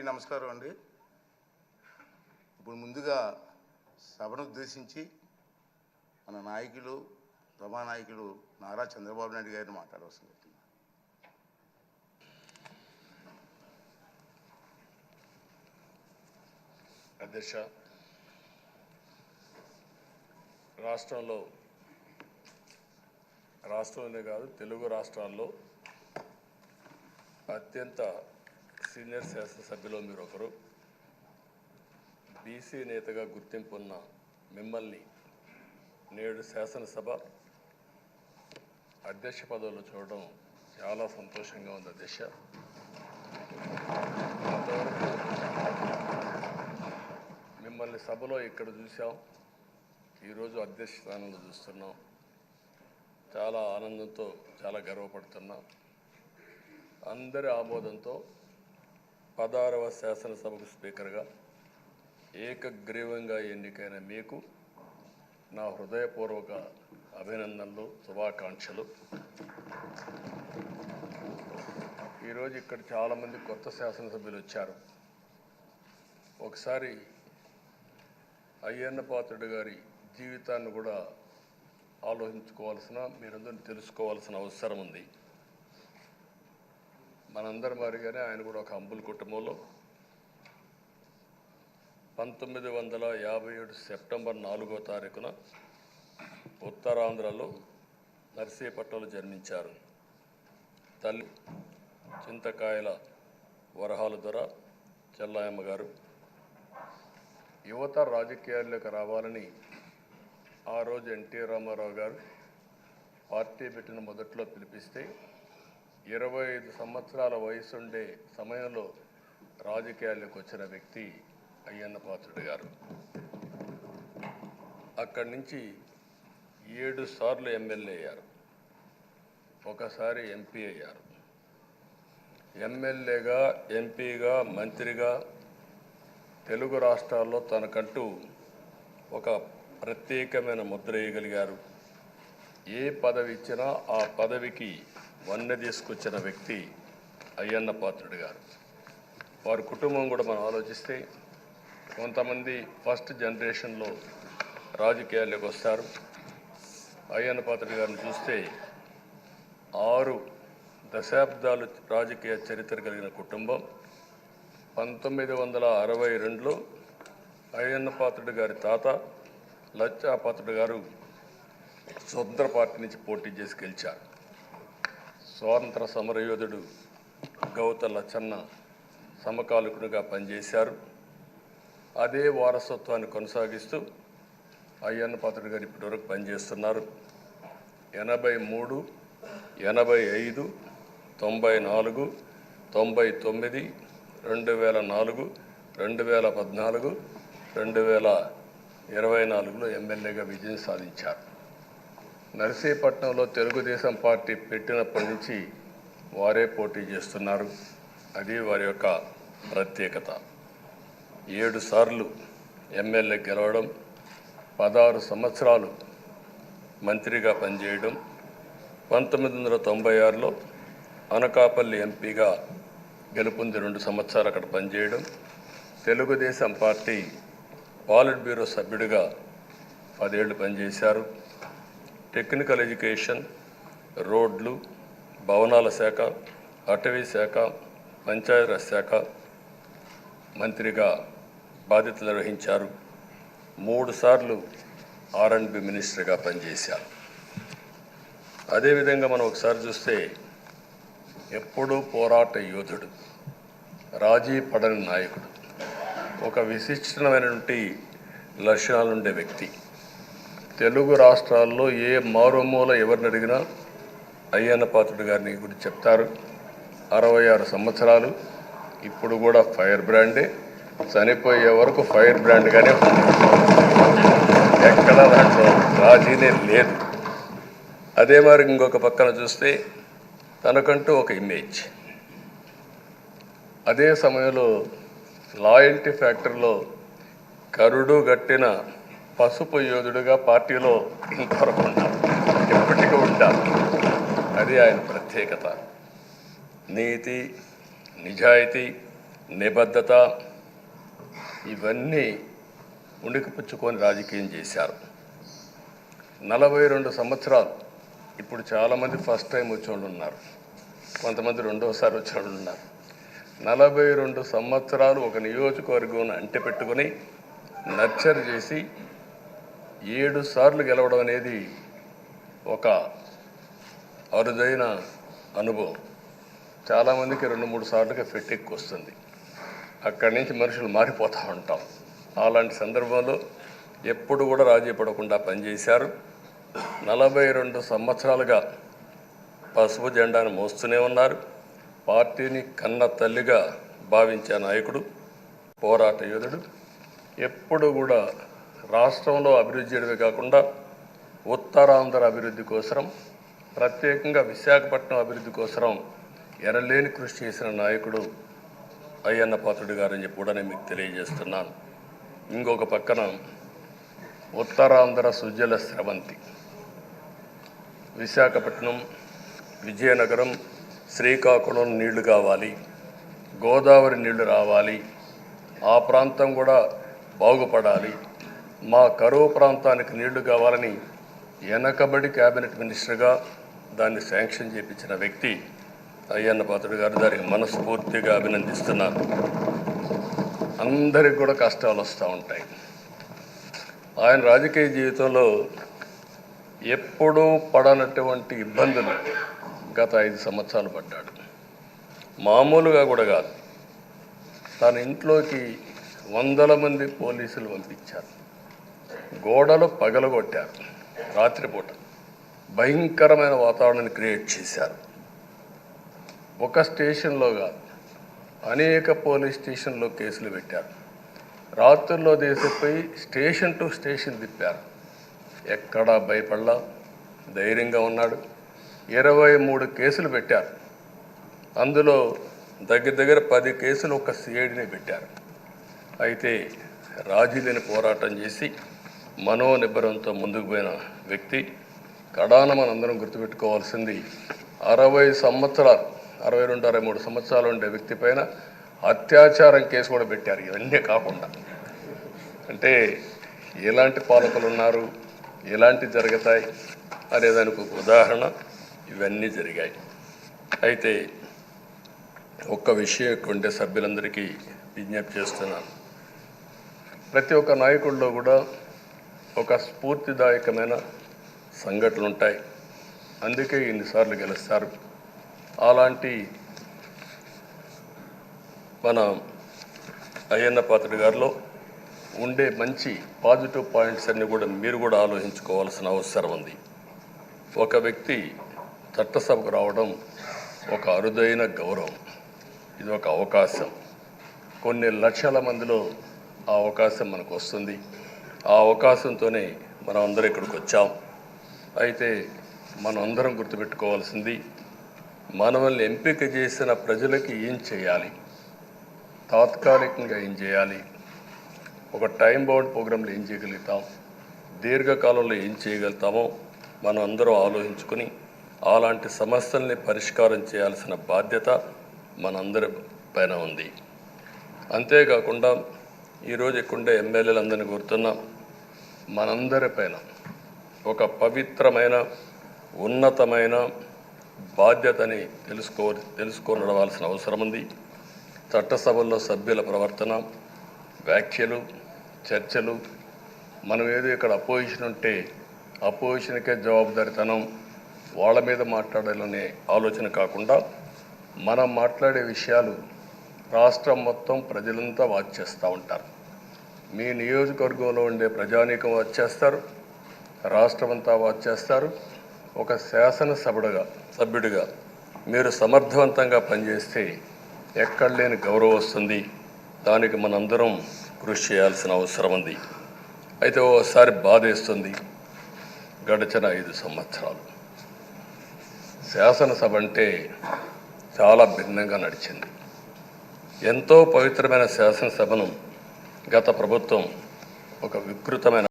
నమస్కారం అండి. ఇప్పుడు ముందుగా సభను ఉద్దేశించి మన నాయకులు సభానాయకులు నారా చంద్రబాబు నాయుడు గారిని మాట్లాడవలసింది. అధ్యక్ష, రాష్ట్రంలోనే కాదు తెలుగు రాష్ట్రాల్లో అత్యంత సీనియర్ శాసనసభ్యులు మీరు ఒకరు. బీసీ నేతగా గుర్తింపు ఉన్న మిమ్మల్ని నేడు శాసనసభ అధ్యక్ష పదవిలో చూడడం చాలా సంతోషంగా ఉంది. అధ్యక్ష, అంతవరకు మిమ్మల్ని సభలో ఇక్కడ చూసాం, ఈరోజు అధ్యక్ష స్థానంలో చూస్తున్నాం. చాలా ఆనందంతో చాలా గర్వపడుతున్నాం. అందరి ఆమోదంతో 16వ శాసనసభకు స్పీకర్గా ఏకగ్రీవంగా ఎన్నికైన మీకు నా హృదయపూర్వక అభినందనలు, శుభాకాంక్షలు. ఈరోజు ఇక్కడ చాలామంది కొత్త శాసనసభ్యులు వచ్చారు. ఒకసారి అయ్యన్న పాత్రుడు గారి జీవితాన్ని కూడా ఆలోచించుకోవాల్సిన, మీరందరూ తెలుసుకోవాల్సిన అవసరం ఉంది. మనందరి మాదిరిగానే ఆయన కూడా ఒక హంబుల్ కుటుంబంలో 1957 సెప్టెంబర్ 4వ తారీఖున ఉత్తరాంధ్రలో నర్సీపట్నంలో జన్మించారు. తల్లి చింతకాయల వరహాల దొర చెల్లాయమ్మ గారు. యువత రాజకీయాల్లోకి రావాలని ఆ రోజు ఎన్టీ రామారావు గారు పార్టీ పెట్టిన మొదట్లో పిలిపిస్తే 25 సంవత్సరాల వయసుండే సమయంలో రాజకీయాల్లోకి వచ్చిన వ్యక్తి అయ్యన్న పాత్రుడు గారు. అక్కడి నుంచి 7 సార్లు ఎమ్మెల్యే అయ్యారు, ఒకసారి ఎంపీ అయ్యారు. ఎమ్మెల్యేగా, ఎంపీగా, మంత్రిగా తెలుగు రాష్ట్రాల్లో తనకంటూ ఒక ప్రత్యేకమైన ముద్ర వేయగలిగారు. ఏ పదవి ఇచ్చినా ఆ పదవికి వన్నె తీసుకొచ్చిన వ్యక్తి అయ్యన్న పాత్రుడు గారు. వారి కుటుంబం కూడా మనం ఆలోచిస్తే కొంతమంది ఫస్ట్ జనరేషన్లో రాజకీయాల్లోకి వస్తారు. అయ్యన్న పాత్రుడు గారిని చూస్తే 6 దశాబ్దాలు రాజకీయ చరిత్ర కలిగిన కుటుంబం. 1962లో అయ్యన్న పాత్రుడు గారి తాత లచ్చా పాత్రుడు గారు స్వతంత్ర పార్టీ నుంచి పోటీ చేసి గెలిచారు. స్వాతంత్ర సమరయోధుడు గౌత లచ్చన్న సమకాలికుడిగా పనిచేశారు. అదే వారసత్వాన్ని కొనసాగిస్తూ అయ్యన్న పాత్రుడు గారు ఇప్పటివరకు పనిచేస్తున్నారు. 83, 85, 94, 99, 2004, 2014, 2024లో ఎమ్మెల్యేగా విజయం సాధించారు. నర్సీపట్నంలో తెలుగుదేశం పార్టీ పెట్టినప్పటి నుంచి వారే పోటీ చేస్తున్నారు. అది వారి యొక్క ప్రత్యేకత. 7 సార్లు ఎమ్మెల్యే గెలవడం, 16 సంవత్సరాలు మంత్రిగా పనిచేయడం, 1996లో అనకాపల్లి ఎంపీగా గెలుపొంది 2 సంవత్సరాలు అక్కడ పనిచేయడం, తెలుగుదేశం పార్టీ పాలిట్ బ్యూరో సభ్యుడిగా 10 ఏళ్ళు పనిచేశారు. టెక్నికల్ ఎడ్యుకేషన్, రోడ్లు, భవనాల శాఖ, అటవీ శాఖ, పంచాయతీరాజ్ శాఖ మంత్రిగా బాధ్యతలు నిర్వహించారు. 3 సార్లు R&B మినిస్టర్గా పనిచేశారు. అదేవిధంగా మనం ఒకసారి చూస్తే ఎప్పుడూ పోరాట యోధుడు, రాజీ పడని నాయకుడు, ఒక విశిష్టమైనటువంటి లక్షణాలుండే వ్యక్తి. తెలుగు రాష్ట్రాల్లో ఏ మారుమూల ఎవరిని అడిగినా అయ్యన్న పాత్రుడు గారిని గురించి చెప్తారు. 66 సంవత్సరాలు, ఇప్పుడు కూడా ఫైర్ బ్రాండే, చనిపోయే వరకు ఫైర్ బ్రాండ్గానే ఎక్కడ దాంట్లో రాజీనే లేదు. అదే మరి ఇంకొక పక్కన చూస్తే తనకంటూ ఒక ఇమేజ్. అదే సమయంలో లాయల్టీ ఫ్యాక్టరీలో కరుడు గట్టిన పసుపు యోధుడుగా పార్టీలో ఇంతవరకు ఉంటారు, ఎప్పటికీ ఉంటారు. అది ఆయన ప్రత్యేకత. నీతి, నిజాయితీ, నిబద్ధత ఇవన్నీ ఉణికిపుచ్చుకొని రాజకీయం చేశారు. 42 సంవత్సరాలు. ఇప్పుడు చాలామంది ఫస్ట్ టైం వచ్చేవాళ్ళు ఉన్నారు, కొంతమంది రెండోసారి వచ్చేవాళ్ళు ఉన్నారు. 42 సంవత్సరాలు ఒక నియోజకవర్గం అంటిపెట్టుకొని నర్చర్ చేసి 7 సార్లు గెలవడం అనేది ఒక అరుదైన అనుభవం. చాలామందికి 2-3 సార్లుగా ఫెట్టెక్కి వస్తుంది. అక్కడి నుంచి మనుషులు మారిపోతూ ఉంటాం. అలాంటి సందర్భంలో ఎప్పుడు కూడా రాజీ పడకుండా పనిచేశారు. 42 సంవత్సరాలుగా పసుపు జెండాను మోస్తూనే ఉన్నారు. పార్టీని కన్న తల్లిగా భావించే నాయకుడు, పోరాట యోధుడు. ఎప్పుడు కూడా రాష్ట్రంలో అభివృద్ధి చేయడమే కాకుండా ఉత్తరాంధ్ర అభివృద్ధి కోసం, ప్రత్యేకంగా విశాఖపట్నం అభివృద్ధి కోసం ఎనలేని కృషి చేసిన నాయకుడు అయ్యన్న పాత్రుడు గారని చెప్పి కూడా నేను మీకు తెలియజేస్తున్నాను. ఇంకొక పక్కన ఉత్తరాంధ్ర సుజల స్రవంతి, విశాఖపట్నం, విజయనగరం, శ్రీకాకుళం నీళ్లు కావాలి, గోదావరి నీళ్లు రావాలి, ఆ ప్రాంతం కూడా బాగుపడాలి, మా కరువు ప్రాంతానికి నీళ్లు కావాలని వెనకబడి క్యాబినెట్ మినిస్టర్గా దాన్ని శాంక్షన్ చేయించిన వ్యక్తి అయ్యన్న పాత్రుడు గారు. దానికి మనస్ఫూర్తిగా అభినందిస్తున్నాను. అందరికి కూడా కష్టాలు వస్తూ ఉంటాయి. ఆయన రాజకీయ జీవితంలో ఎప్పుడూ పడనటువంటి ఇబ్బందులు గత 5 సంవత్సరాలు పడ్డాడు. మామూలుగా కూడా కాదు. తన ఇంట్లోకి 100 మంది పోలీసులు పంపించారు, గోడలు పగలగొట్టారు, రాత్రిపూట భయంకరమైన వాతావరణాన్ని క్రియేట్ చేశారు. ఒక స్టేషన్లో కాదు, అనేక పోలీస్ స్టేషన్లో కేసులు పెట్టారు. రాత్రుల్లో దేశపోయి స్టేషన్ టు స్టేషన్ తిప్పారు. ఎక్కడా భయపడలా, ధైర్యంగా ఉన్నాడు. 23 కేసులు పెట్టారు. అందులో దగ్గర 10 కేసులు ఒక సిఐడిని పెట్టారు. అయితే రాజీ లేని పోరాటం చేసి మనోనిబ్బరంతో ముందుకు పోయిన వ్యక్తి. కడాన మనందరం గుర్తుపెట్టుకోవాల్సింది 60 సంవత్సరాలు, 62-63 సంవత్సరాలు ఉండే వ్యక్తి పైన అత్యాచారం కేసు కూడా పెట్టారు. ఇవన్నీ కాకుండా అంటే ఎలాంటి పాలకులు ఉన్నారు, ఎలాంటి జరుగుతాయి అనేదానికి ఒక ఉదాహరణ ఇవన్నీ జరిగాయి. అయితే ఒక్క విషయం ఉండే సభ్యులందరికీ విజ్ఞప్తి చేస్తున్నాను. ప్రతి ఒక్క నాయకుల్లో కూడా ఒక స్ఫూర్తిదాయకమైన సంఘటనలు ఉంటాయి. అందుకే ఇన్నిసార్లు గెలుస్తారు. అలాంటి మన అయ్యన్న పాత్రుడు గారిలో ఉండే మంచి పాజిటివ్ పాయింట్స్ అన్నీ కూడా మీరు కూడా ఆలోచించుకోవాల్సిన అవసరం ఉంది. ఒక వ్యక్తి చట్టసభకు రావడం ఒక అరుదైన గౌరవం. ఇది ఒక అవకాశం. కొన్ని లక్షల మందిలో ఆ అవకాశం మనకు వస్తుంది. ఆ అవకాశంతోనే మనం అందరం ఇక్కడికి వచ్చాం. అయితే మనం అందరం గుర్తుపెట్టుకోవాల్సింది, మనల్ని ఎంపిక చేసిన ప్రజలకి ఏం చేయాలి, తాత్కాలికంగా ఏం చేయాలి, ఒక టైం బౌండ్ ప్రోగ్రాంలో ఏం చేయగలుగుతాం, దీర్ఘకాలంలో ఏం చేయగలుగుతామో మనం అందరం ఆలోచించుకొని అలాంటి సమస్యల్ని పరిష్కారం చేయాల్సిన బాధ్యత మనందరి పైన ఉంది. అంతేకాకుండా ఈరోజు ఎక్కుండే ఎమ్మెల్యేలందరినీ కోరుతున్నాం, మనందరి పైన ఒక పవిత్రమైన ఉన్నతమైన బాధ్యతని తెలుసుకొని నడవాల్సిన అవసరం ఉంది. చట్టసభల్లో సభ్యుల ప్రవర్తన, వ్యాఖ్యలు, చర్చలు, మనం ఏదో ఇక్కడ అపోజిషన్ ఉంటే అపోజిషన్కే జవాబుదారితనం, వాళ్ళ మీద మాట్లాడాలనే ఆలోచన కాకుండా మనం మాట్లాడే విషయాలు రాష్ట్రం మొత్తం ప్రజలంతా వాచ్ చేస్తూ ఉంటారు. మీ నియోజకవర్గంలో ఉండే ప్రజానీకం వాచ్ చేస్తారు, రాష్ట్రమంతా వాచ్ చేస్తారు. ఒక సభ్యుడిగా మీరు సమర్థవంతంగా పనిచేస్తే ఎక్కడ లేని గౌరవం వస్తుంది. దానికి మనందరం కృషి చేయాల్సిన అవసరం ఉంది. అయితే ఓసారి బాధేస్తుంది, గడిచిన 5 సంవత్సరాలు శాసనసభ అంటే చాలా భిన్నంగా నడిచింది. ఎంతో పవిత్రమైన శాసనసభను గత ప్రభుత్వం ఒక వికృతమైన